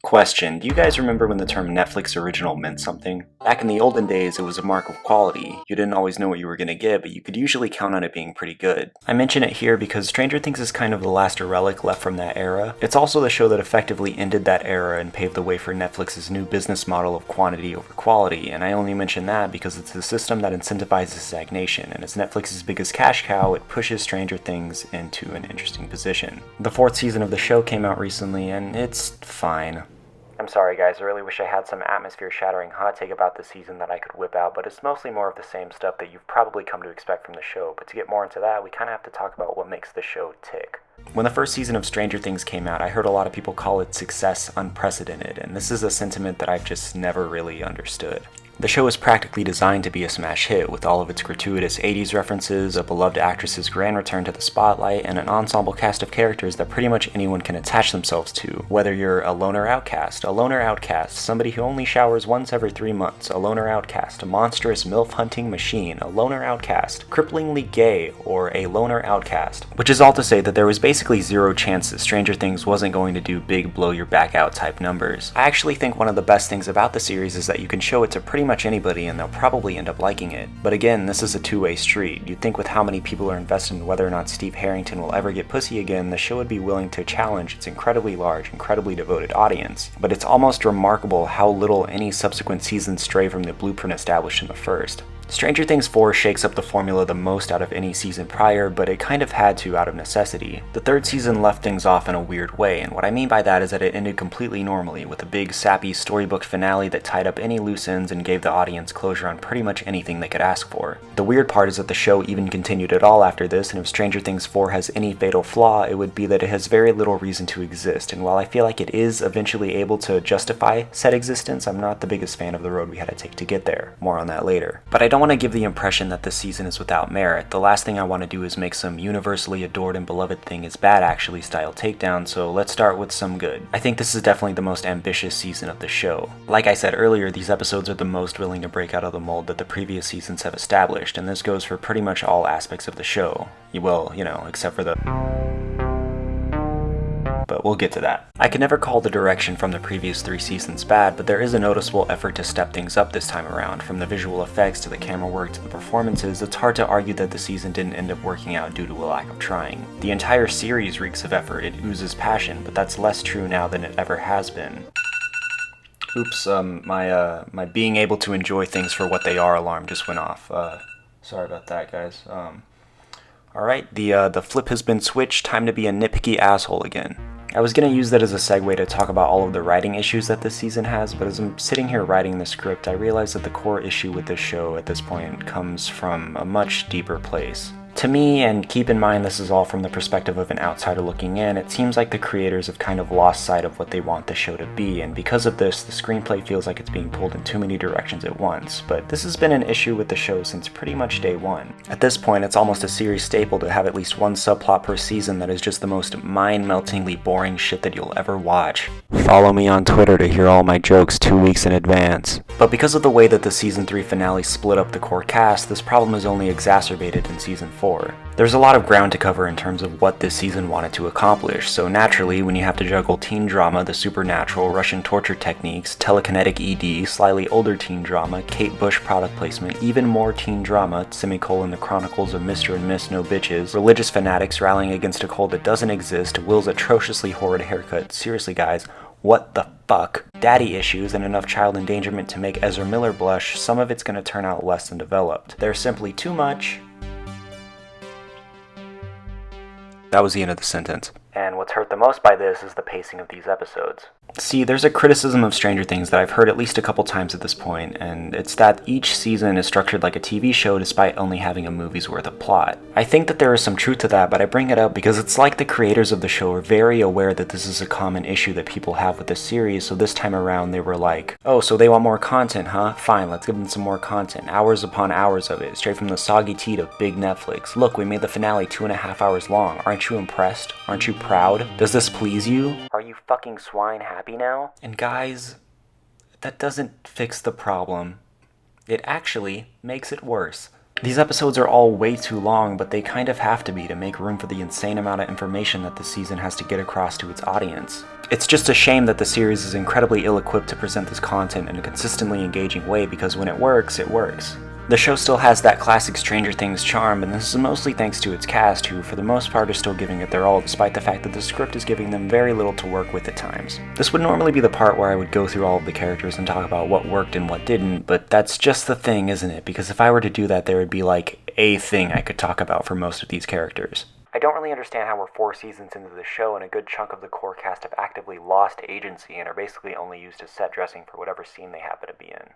Question: do you guys remember when the term Netflix original meant something? Back in the olden days, it was a mark of quality. You didn't always know what you were going to get, but you could usually count on it being pretty good. I mention it here because Stranger Things is kind of the last relic left from that era. It's also the show that effectively ended that era and paved the way for Netflix's new business model of quantity over quality, and I only mention that because it's a system that incentivizes stagnation, and as Netflix's biggest cash cow, it pushes Stranger Things into an interesting position. The fourth season of the show came out recently, and it's fine. I'm sorry guys, I really wish I had some atmosphere-shattering hot take about this season that I could whip out, but it's mostly more of the same stuff that you've probably come to expect from the show, but to get more into that, we kinda have to talk about what makes the show tick. When the first season of Stranger Things came out, I heard a lot of people call it success unprecedented, and this is a sentiment that I've just never really understood. The show is practically designed to be a smash hit, with all of its gratuitous 80s references, a beloved actress's grand return to the spotlight, and an ensemble cast of characters that pretty much anyone can attach themselves to. Whether you're a loner outcast, somebody who only showers once every 3 months, a loner outcast, a monstrous MILF hunting machine, a loner outcast, cripplingly gay, or a loner outcast. Which is all to say that there was basically zero chance that Stranger Things wasn't going to do big blow your back out type numbers. I actually think one of the best things about the series is that you can show it to pretty much anybody and they'll probably end up liking it. But again, this is a two-way street. You'd think with how many people are invested in whether or not Steve Harrington will ever get pussy again, the show would be willing to challenge its incredibly large, incredibly devoted audience. But it's almost remarkable how little any subsequent seasons stray from the blueprint established in the first. Stranger Things 4 shakes up the formula the most out of any season prior, but it kind of had to out of necessity. The third season left things off in a weird way, and what I mean by that is that it ended completely normally, with a big, sappy storybook finale that tied up any loose ends and gave the audience closure on pretty much anything they could ask for. The weird part is that the show even continued at all after this, and if Stranger Things 4 has any fatal flaw, it would be that it has very little reason to exist, and while I feel like it is eventually able to justify said existence, I'm not the biggest fan of the road we had to take to get there. More on that later. But I don't want to give the impression that this season is without merit. The last thing I want to do is make some universally adored and beloved thing is bad actually style takedown, so let's start with some good. I think this is definitely the most ambitious season of the show. Like I said earlier, these episodes are the most willing to break out of the mold that the previous seasons have established, and this goes for pretty much all aspects of the show. Well, except for the... but we'll get to that. I can never call the direction from the previous 3 seasons bad, but there is a noticeable effort to step things up this time around. From the visual effects to the camera work to the performances, it's hard to argue that the season didn't end up working out due to a lack of trying. The entire series reeks of effort, it oozes passion, but that's less true now than it ever has been. Oops, my being able to enjoy things for what they are alarm just went off. Sorry about that, guys. Alright, the flip has been switched, time to be a nitpicky asshole again. I was going to use that as a segue to talk about all of the writing issues that this season has, but as I'm sitting here writing the script, I realize that the core issue with this show at this point comes from a much deeper place. To me, and keep in mind this is all from the perspective of an outsider looking in, it seems like the creators have kind of lost sight of what they want the show to be, and because of this, the screenplay feels like it's being pulled in too many directions at once. But this has been an issue with the show since pretty much day one. At this point, it's almost a series staple to have at least one subplot per season that is just the most mind-meltingly boring shit that you'll ever watch. Follow me on Twitter to hear all my jokes 2 weeks in advance. But because of the way that the season 3 finale split up the core cast, this problem is only exacerbated in season 4. There's a lot of ground to cover in terms of what this season wanted to accomplish, so naturally, when you have to juggle teen drama, the supernatural, Russian torture techniques, telekinetic ED, slightly older teen drama, Kate Bush product placement, even more teen drama, the chronicles of Mr. and Miss No Bitches, religious fanatics rallying against a cult that doesn't exist, Will's atrociously horrid haircut, seriously guys, what the fuck? Daddy issues and enough child endangerment to make Ezra Miller blush, some of it's gonna turn out less than developed. There's simply too much. That was the end of the sentence. And what's hurt the most by this is the pacing of these episodes. See, there's a criticism of Stranger Things that I've heard at least a couple times at this point, and it's that each season is structured like a TV show despite only having a movie's worth of plot. I think that there is some truth to that, but I bring it up because it's like the creators of the show are very aware that this is a common issue that people have with this series, so this time around they were like, oh, so they want more content, huh? Fine, let's give them some more content. Hours upon hours of it, straight from the soggy teat of big Netflix. Look, we made the finale 2.5 hours long. Aren't you impressed? Aren't you proud? Does this please you? Are you fucking swine happy now? And guys, that doesn't fix the problem. It actually makes it worse. These episodes are all way too long, but they kind of have to be to make room for the insane amount of information that the season has to get across to its audience. It's just a shame that the series is incredibly ill-equipped to present this content in a consistently engaging way, because when it works, it works. The show still has that classic Stranger Things charm, and this is mostly thanks to its cast, who for the most part are still giving it their all, despite the fact that the script is giving them very little to work with at times. This would normally be the part where I would go through all of the characters and talk about what worked and what didn't, but that's just the thing, isn't it? Because if I were to do that, there would be like a thing I could talk about for most of these characters. I don't really understand how we're 4 seasons into the show and a good chunk of the core cast have actively lost agency and are basically only used as set dressing for whatever scene they happen to be in.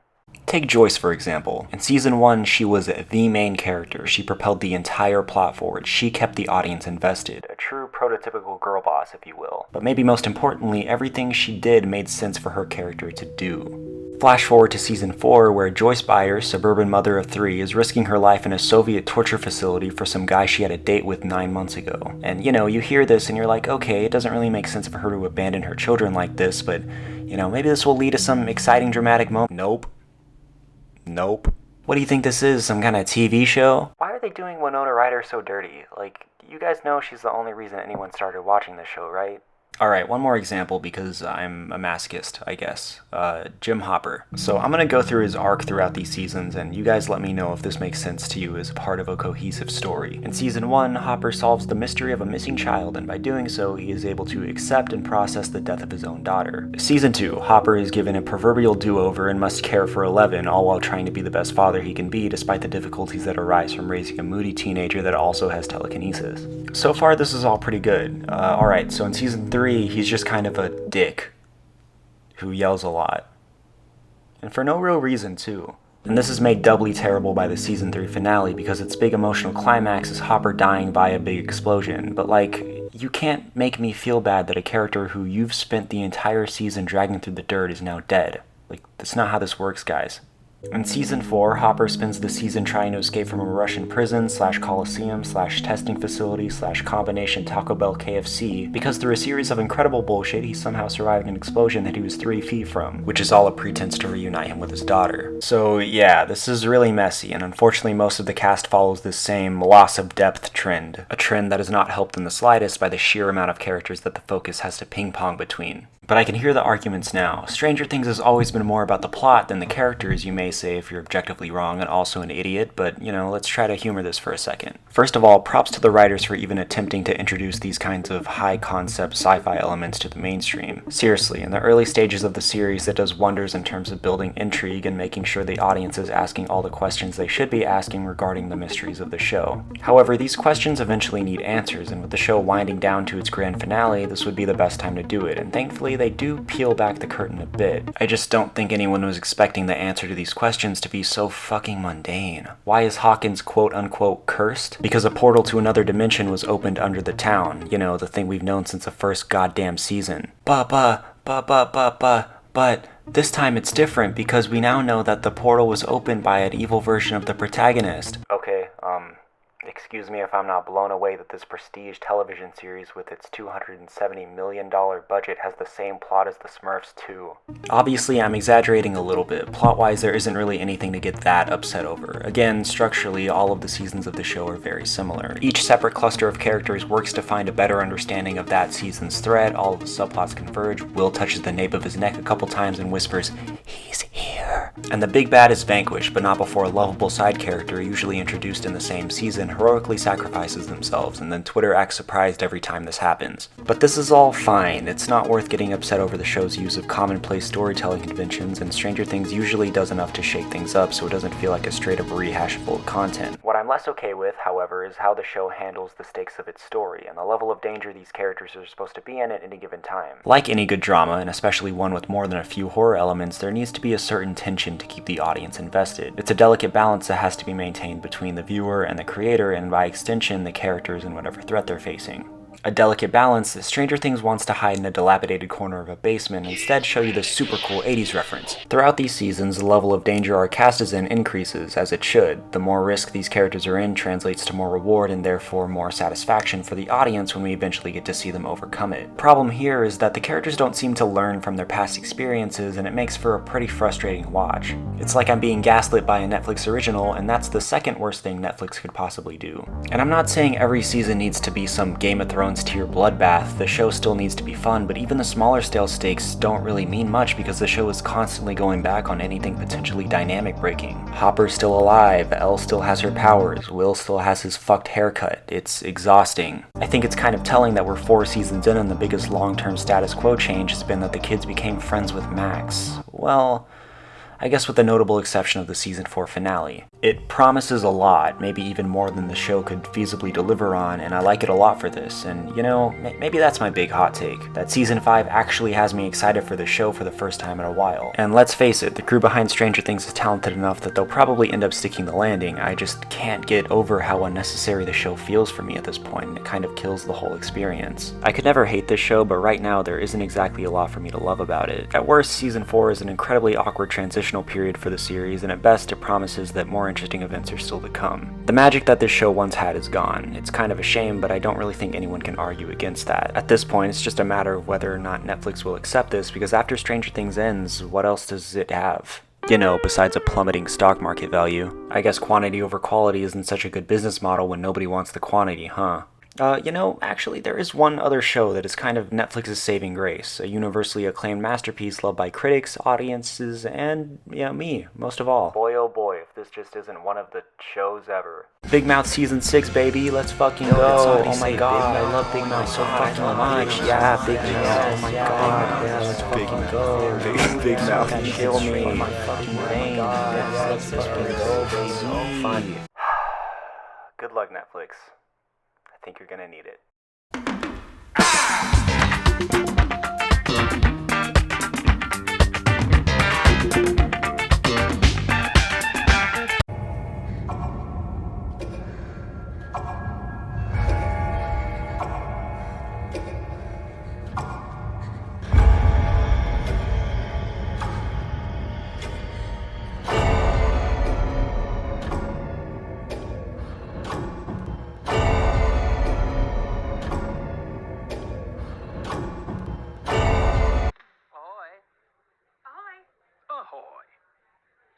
Take Joyce, for example. In Season 1, she was the main character. She propelled the entire plot forward. She kept the audience invested. A true prototypical girl boss, if you will. But maybe most importantly, everything she did made sense for her character to do. Flash forward to Season 4, where Joyce Byers, suburban mother of 3, is risking her life in a Soviet torture facility for some guy she had a date with 9 months ago. And you hear this and you're like, okay, it doesn't really make sense for her to abandon her children like this, but, maybe this will lead to some exciting dramatic moment. Nope. What do you think this is, some kind of TV show? Why are they doing Winona Ryder so dirty? Like, you guys know she's the only reason anyone started watching the show, right? Alright, one more example because I'm a masochist, I guess. Jim Hopper. So I'm gonna go through his arc throughout these seasons, and you guys let me know if this makes sense to you as a part of a cohesive story. In Season 1, Hopper solves the mystery of a missing child, and by doing so, he is able to accept and process the death of his own daughter. Season 2, Hopper is given a proverbial do-over and must care for 11, all while trying to be the best father he can be, despite the difficulties that arise from raising a moody teenager that also has telekinesis. So far, this is all pretty good. Alright, so in Season 3, he's just kind of a dick who yells a lot. And for no real reason, too. And this is made doubly terrible by the Season 3 finale because its big emotional climax is Hopper dying by a big explosion. But you can't make me feel bad that a character who you've spent the entire season dragging through the dirt is now dead. That's not how this works, guys. In Season 4, Hopper spends the season trying to escape from a Russian prison / coliseum / testing facility / combination Taco Bell KFC because through a series of incredible bullshit he somehow survived an explosion that he was 3 feet from, which is all a pretense to reunite him with his daughter. So yeah, this is really messy, and unfortunately most of the cast follows this same loss of depth trend, a trend that is not helped in the slightest by the sheer amount of characters that the focus has to ping pong between. But I can hear the arguments now. Stranger Things has always been more about the plot than the characters, you may say if you're objectively wrong and also an idiot, but let's try to humor this for a second. First of all, props to the writers for even attempting to introduce these kinds of high-concept sci-fi elements to the mainstream. Seriously, in the early stages of the series, it does wonders in terms of building intrigue and making sure the audience is asking all the questions they should be asking regarding the mysteries of the show. However, these questions eventually need answers, and with the show winding down to its grand finale, this would be the best time to do it, and thankfully they do peel back the curtain a bit. I just don't think anyone was expecting the answer to these questions to be so fucking mundane. Why is Hawkins quote-unquote cursed? Because a portal to another dimension was opened under the town. The thing we've known since the first goddamn season. But this time it's different because we now know that the portal was opened by an evil version of the protagonist. Okay, excuse me if I'm not blown away that this prestige television series with its $270 million budget has the same plot as the Smurfs 2. Obviously, I'm exaggerating a little bit. Plot-wise, there isn't really anything to get that upset over. Again, structurally, all of the seasons of the show are very similar. Each separate cluster of characters works to find a better understanding of that season's thread, all of the subplots converge, Will touches the nape of his neck a couple times and whispers, "He's here." And the big bad is vanquished, but not before a lovable side character, usually introduced in the same season, heroically sacrifices themselves, and then Twitter acts surprised every time this happens. But this is all fine. It's not worth getting upset over the show's use of commonplace storytelling conventions, and Stranger Things usually does enough to shake things up so it doesn't feel like a straight-up rehash of old content. What I'm less okay with, however, is how the show handles the stakes of its story, and the level of danger these characters are supposed to be in at any given time. Like any good drama, and especially one with more than a few horror elements, there needs to be a certain tension to keep the audience invested. It's a delicate balance that has to be maintained between the viewer and the creator, and by extension, the characters and whatever threat they're facing. A delicate balance, Stranger Things wants to hide in a dilapidated corner of a basement and instead show you this super cool 80s reference. Throughout these seasons, the level of danger our cast is in increases, as it should. The more risk these characters are in translates to more reward and therefore more satisfaction for the audience when we eventually get to see them overcome it. Problem here is that the characters don't seem to learn from their past experiences, and it makes for a pretty frustrating watch. It's like I'm being gaslit by a Netflix original, and that's the second worst thing Netflix could possibly do. And I'm not saying every season needs to be some Game of Thrones tier bloodbath. The show still needs to be fun, but even the smaller scale stakes don't really mean much because the show is constantly going back on anything potentially dynamic breaking. Hopper's still alive, Elle still has her powers, Will still has his fucked haircut. It's exhausting. I think it's kind of telling that we're 4 seasons in and the biggest long-term status quo change has been that the kids became friends with Max. Well, I guess with the notable exception of the season 4 finale. It promises a lot, maybe even more than the show could feasibly deliver on, and I like it a lot for this, and you know, maybe that's my big hot take, that season 5 actually has me excited for the show for the first time in a while. And let's face it, the crew behind Stranger Things is talented enough that they'll probably end up sticking the landing. I just can't get over how unnecessary the show feels for me at this point, and it kind of kills the whole experience. I could never hate this show, but right now there isn't exactly a lot for me to love about it. At worst, season 4 is an incredibly awkward transitional period for the series, and at best it promises that more interesting events are still to come. The magic that this show once had is gone. It's kind of a shame, but I don't really think anyone can argue against that. At this point, it's just a matter of whether or not Netflix will accept this, because after Stranger Things ends, what else does it have? You know, besides a plummeting stock market value. I guess quantity over quality isn't such a good business model when nobody wants the quantity, huh? You know, actually, there is one other show that is kind of Netflix's saving grace, a universally acclaimed masterpiece loved by critics, audiences, and, yeah, me, most of all. Boy oh boy, if this just isn't one of the shows ever. Big Mouth Season 6, baby, let's fucking go. Oh my god, I love Big Mouth so fucking much. Yeah, Big Mouth, oh my god, yeah, let's fucking go. Big Mouth, kill me, my fucking veins. Let's fucking go, baby. So fun. Good luck, Netflix. I think you're gonna need it.